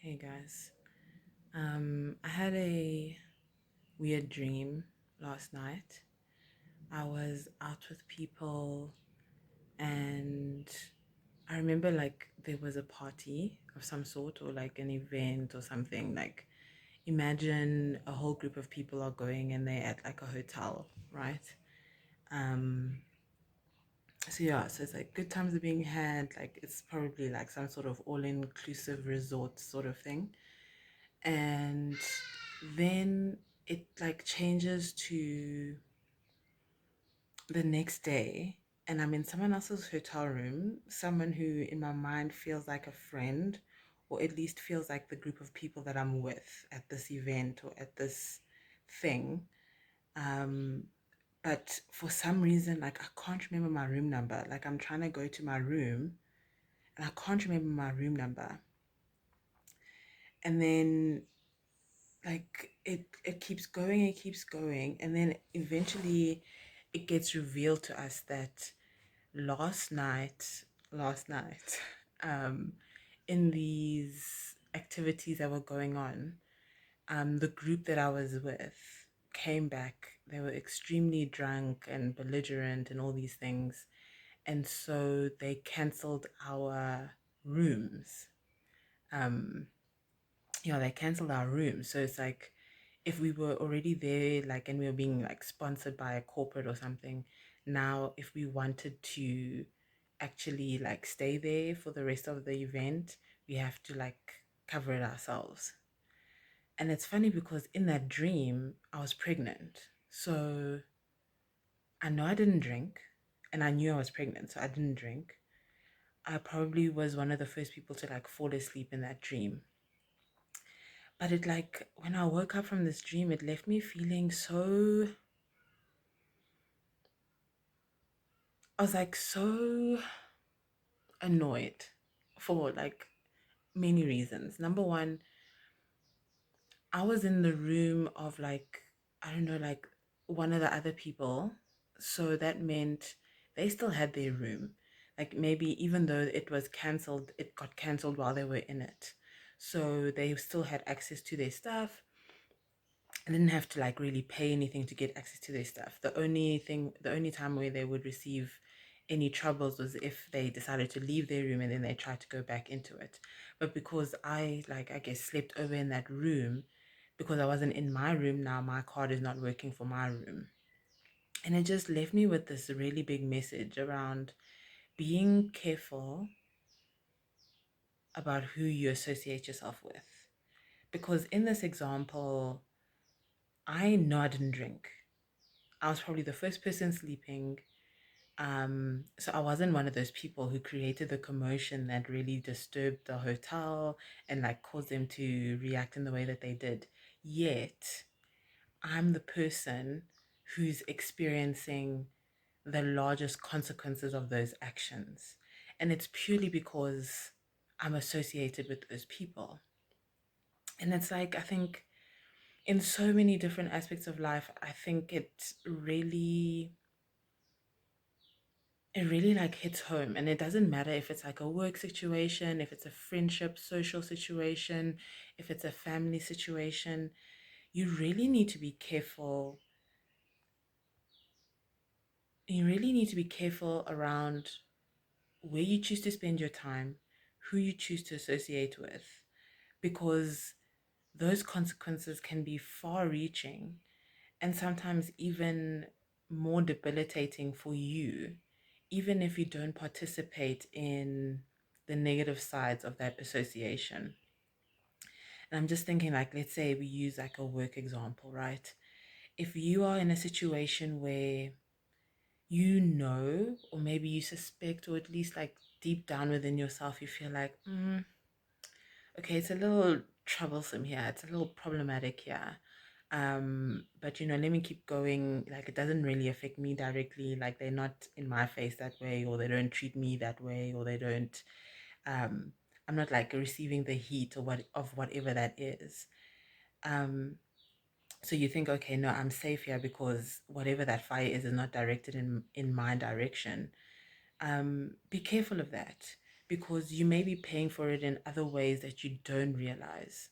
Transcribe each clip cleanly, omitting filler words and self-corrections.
Hey guys. I had a weird dream last night. I was out with people and I remember like there was a party of some sort or like an event or something. Like imagine a whole group of people are going and they're at like a hotel, right? Um so it's like good times are being had, like it's probably like some sort of all-inclusive resort sort of thing. And then it like changes to the next day and I'm in someone else's hotel room, someone who in my mind feels like a friend or at least feels like the group of people that I'm with at this event or at this thing. um but for some reason, like, I can't remember my room number. Like, I'm trying to go to my room and I can't remember my room number. And then like it keeps going, it keeps going, and then eventually it gets revealed to us that last night last night um in these activities that were going on, the group that I was with came back. They were extremely drunk and belligerent and all these things, and so they canceled our rooms. um they canceled our room. So it's like if we were already there, like, and we were being like sponsored by a corporate or something, now if we wanted to actually like stay there for the rest of the event, we have to like cover it ourselves. And it's funny because in that dream, I was pregnant. So I know I didn't drink, and I knew I was pregnant, so I didn't drink. I probably was one of the first people to like fall asleep in that dream. But it like when I woke up from this dream, it left me feeling so, I was like so annoyed for like many reasons. Number one, I was in the room of like, I don't know, like one of the other people. So that meant they still had their room. Like maybe even though it was cancelled, it got cancelled while they were in it. So they still had access to their stuff. I didn't have to like really pay anything to get access to their stuff. The only time where they would receive any troubles was if they decided to leave their room and then they tried to go back into it. But because I, like, I guess slept over in that room, because I wasn't in my room, now my card is not working for my room. And it just left me with this really big message around being careful about who you associate yourself with. Because in this example, I know I didn't drink. I was probably the first person sleeping. So I wasn't one of those people who created the commotion that really disturbed the hotel and like caused them to react in the way that they did. Yet I'm the person who's experiencing the largest consequences of those actions. And it's purely because I'm associated with those people. And it's like, I think in so many different aspects of life, I think it really like hits home. And it doesn't matter if it's like a work situation, if it's a friendship social situation, if it's a family situation. You really need to be careful. You really need to be careful around where you choose to spend your time, who you choose to associate with, because those consequences can be far reaching and sometimes even more debilitating for you, even if you don't participate in the negative sides of that association. And I'm just thinking, like, let's say we use like a work example, right? If you are in a situation where you know, or maybe you suspect, or at least like deep down within yourself, you feel like, okay, it's a little troublesome here, it's a little problematic here. But let me keep going. Like, it doesn't really affect me directly. Like, they're not in my face that way, or they don't treat me that way, or they don't, um, I'm not like receiving the heat or whatever that is. Um, so you think, okay, no, I'm safe here because whatever that fire is not directed in my direction. Be careful of that, because you may be paying for it in other ways that you don't realize.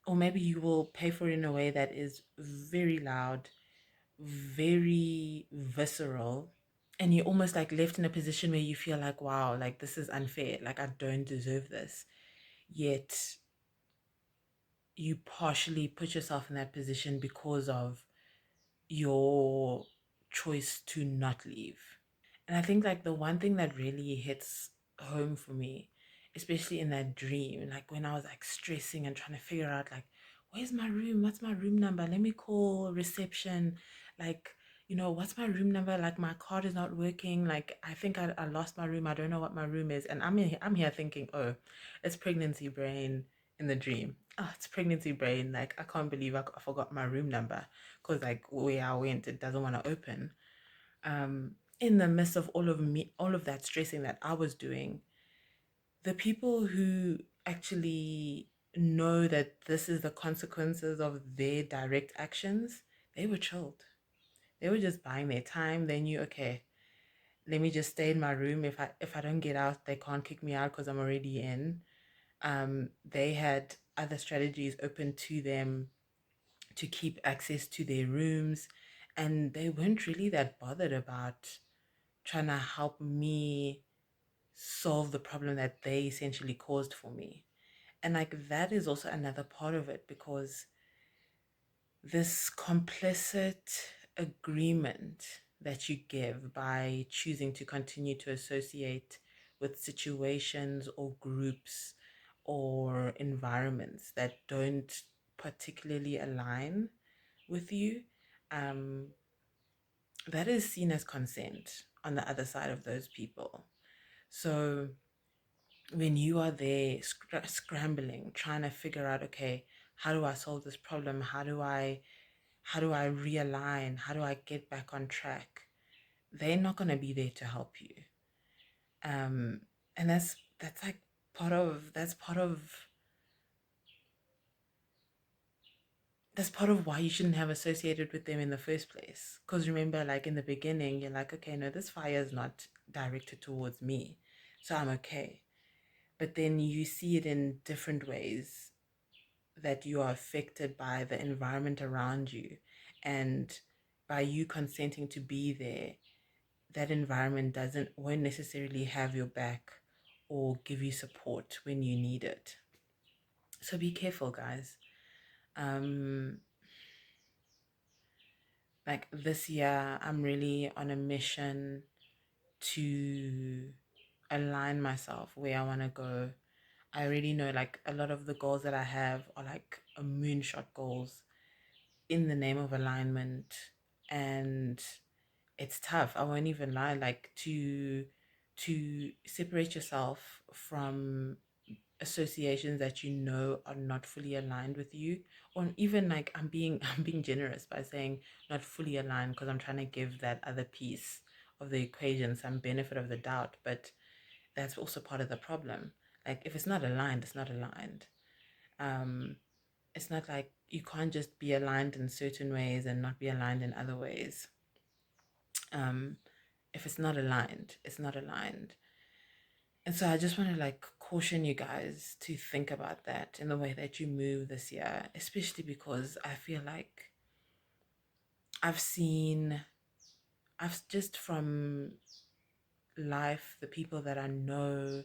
Or maybe you will pay for it in a way that is very loud, very visceral, and you're almost like left in a position where you feel like, wow, like this is unfair, like I don't deserve this. Yet you partially put yourself in that position because of your choice to not leave. And I think like the one thing that really hits home for me, especially in that dream, like when I was like stressing and trying to figure out like, where's my room? What's my room number? Let me call reception. Like, what's my room number? Like my card is not working. Like I think I lost my room. I don't know what my room is. And I'm here thinking, oh, it's pregnancy brain in the dream. Oh, it's pregnancy brain. Like I can't believe I forgot my room number because like where I went, it doesn't want to open. In the midst of all of that stressing that I was doing, the people who actually know that this is the consequences of their direct actions, they were chilled. They were just buying their time. They knew, okay, let me just stay in my room. If I don't get out, they can't kick me out because I'm already in. They had other strategies open to them to keep access to their rooms, and they weren't really that bothered about trying to help me solve the problem that they essentially caused for me. And like that is also another part of it, because this complicit agreement that you give by choosing to continue to associate with situations or groups or environments that don't particularly align with you, um, that is seen as consent on the other side of those people. So when you are there scrambling, trying to figure out, okay, how do I solve this problem? How do I realign? How do I get back on track? They're not gonna be there to help you. Um, and that's like part of why you shouldn't have associated with them in the first place. Because remember, like in the beginning, you're like, okay, no, this fire is not directed towards me, so I'm okay. But then you see it in different ways, that you are affected by the environment around you, and by you consenting to be there, that environment doesn't won't necessarily have your back or give you support when you need it. So be careful, guys. um like this year I'm really on a mission to align myself where I want to go. I already know like a lot of the goals that I have are like a moonshot goals in the name of alignment, and it's tough. I won't even lie. Like to separate yourself from associations that you know are not fully aligned with you, or even like I'm being generous by saying not fully aligned, because I'm trying to give that other piece of the equation some benefit of the doubt, but that's also part of the problem. Like if it's not aligned, it's not aligned. um it's not like you can't just be aligned in certain ways and not be aligned in other ways. um if it's not aligned, it's not aligned. And so I just want to like caution you guys to think about that in the way that you move this year, especially because I feel like I've seen, I've just from life, the people that I know,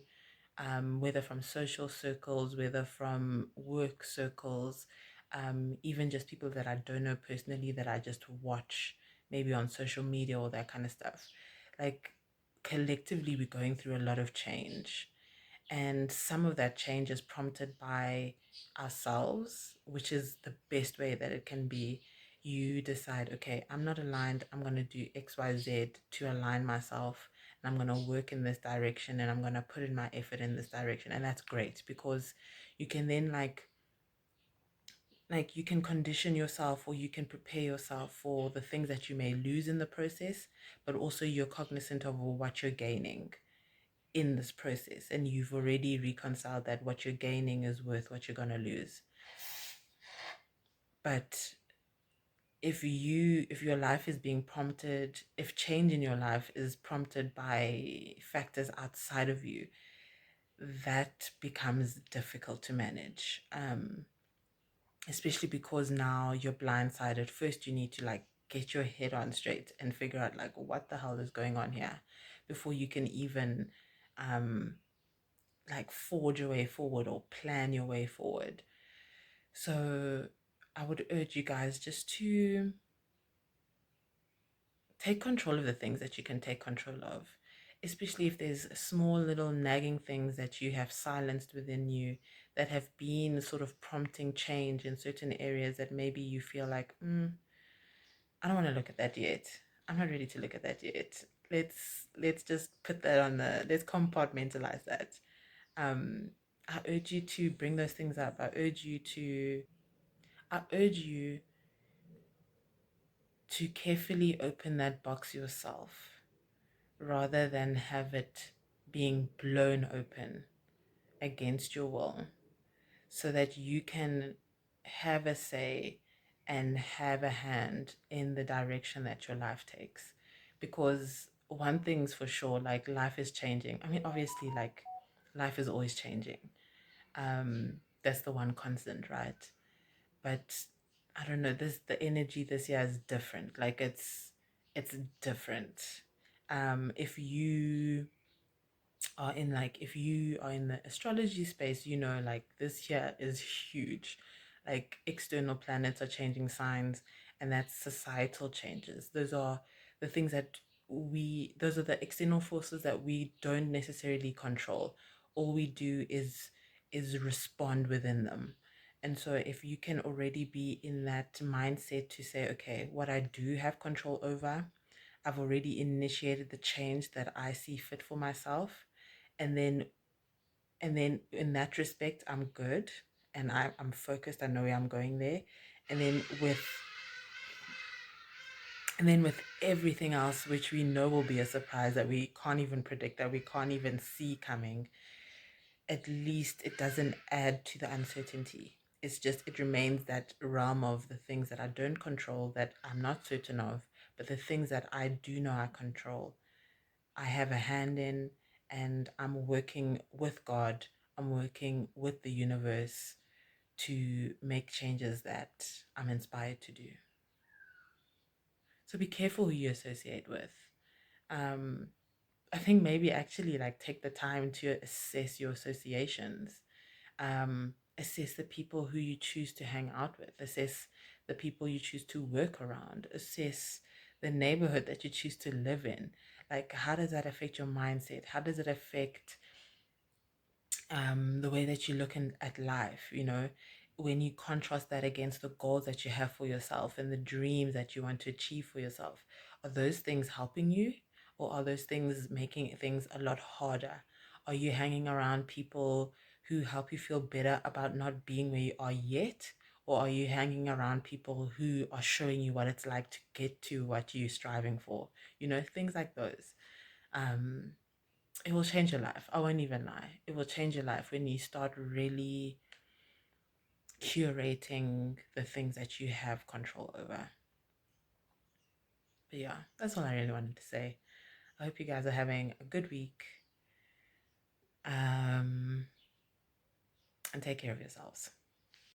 whether from social circles, whether from work circles, even just people that I don't know personally that I just watch maybe on social media, all that kind of stuff. Like collectively, we're going through a lot of change. And some of that change is prompted by ourselves, which is the best way that it can be. You decide, okay, I'm not aligned. I'm going to do XYZ to align myself. And I'm going to work in this direction, and I'm going to put in my effort in this direction. And that's great, because you can then like you can condition yourself, or you can prepare yourself for the things that you may lose in the process, but also you're cognizant of what you're gaining in this process, and you've already reconciled that what you're gaining is worth what you're going to lose. But if your life is being prompted, if change in your life is prompted by factors outside of you, that becomes difficult to manage. Especially because now you're blindsided. First, you need to like get your head on straight and figure out like what the hell is going on here before you can even um, like forge your way forward or plan your way forward. So I would urge you guys just to take control of the things that you can take control of, especially if there's small little nagging things that you have silenced within you that have been sort of prompting change in certain areas that maybe you feel like, I don't want to look at that yet. I'm not ready to look at that yet. Let's just put that on the let's compartmentalize that. Um, I urge you to bring those things up. I urge you to carefully open that box yourself rather than have it being blown open against your will so that you can have a say and have a hand in the direction that your life takes. Because one thing's for sure, like life is changing. I mean, obviously, like life is always changing. That's the one constant, right? But I don't know, the energy this year is different. Like it's different. If you if you are in the astrology space, you know, like this year is huge. Like external planets are changing signs, and that's societal changes. Those are the things that those are the external forces that we don't necessarily control. All we do is respond within them. And so if you can already be in that mindset to say, okay, what I do have control over, I've already initiated the change that I see fit for myself, and then in that respect I'm good, and I'm focused. I know where I'm going there. and then with and then with everything else, which we know will be a surprise, that we can't even predict, that we can't even see coming, at least it doesn't add to the uncertainty. It's just, it remains that realm of the things that I don't control, that I'm not certain of, but the things that I do know I control, I have a hand in, and I'm working with God, I'm working with the universe to make changes that I'm inspired to do. So be careful who you associate with. Um, I think maybe actually like take the time to assess your associations. Assess the people who you choose to hang out with. Assess the people you choose to work around. Assess the neighborhood that you choose to live in. Like, how does that affect your mindset? How does it affect the way that you look at life, you know, when you contrast that against the goals that you have for yourself and the dreams that you want to achieve for yourself? Are those things helping you, or are those things making things a lot harder? Are you hanging around people who help you feel better about not being where you are yet? Or are you hanging around people who are showing you what it's like to get to what you're striving for? You know, things like those. Um, it will change your life. I won't even lie. It will change your life when you start really curating the things that you have control over. But yeah, that's all I really wanted to say. I hope you guys are having a good week. And take care of yourselves.